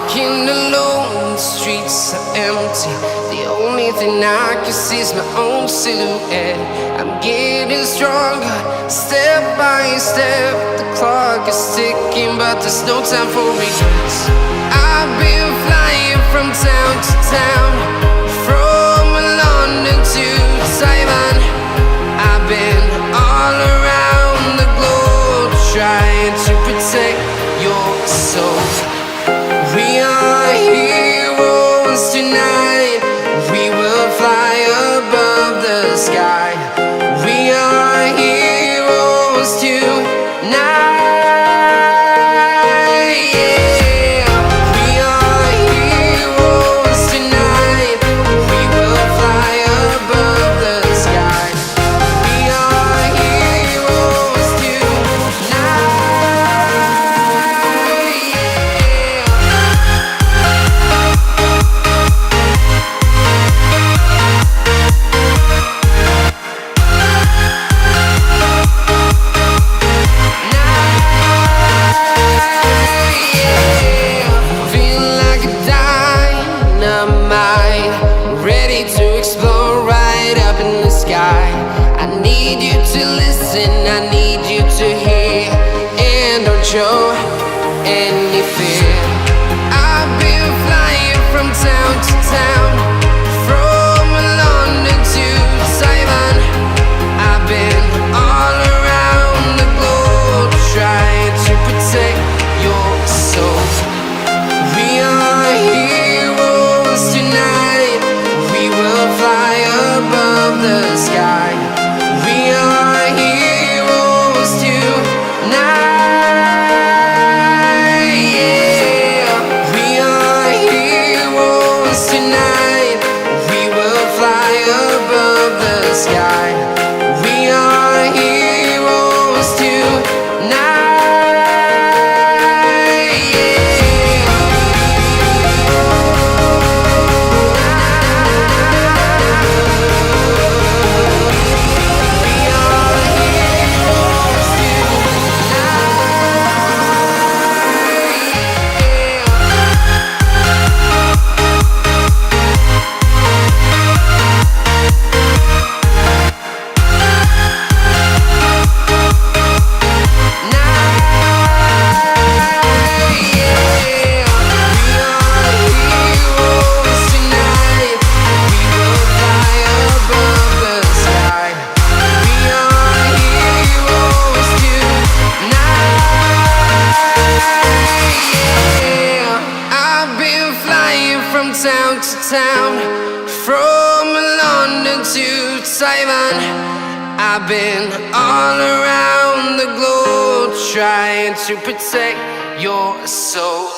walking alone, the streets are empty. The only thing I can see is my own silhouette. I'm getting stronger, step by step. The clock is ticking, but there's no time for regrets. I've been flying from town to town, from London to Taiwan. I've been all around the globe, trying to protect your soul. We are heroes tonight. We will fly above the sky. We are heroes tonight. Yeah. We are heroes tonight. We will fly above the sky. We are heroes tonight. To explore right up in the sky. I need you to listen, I need you to hear, and don't show any fear. I've been flying from town to town, from London to Taiwan. I've been all around the globe, trying to protect your soul. We are heroes tonight. We will fly above the sky. We are heroes tonight. Yeah. We are heroes tonight. We will fly above the sky. We are heroes tonight. From town to town, from London to Taiwan. I've been all around the globe, trying to protect your soul.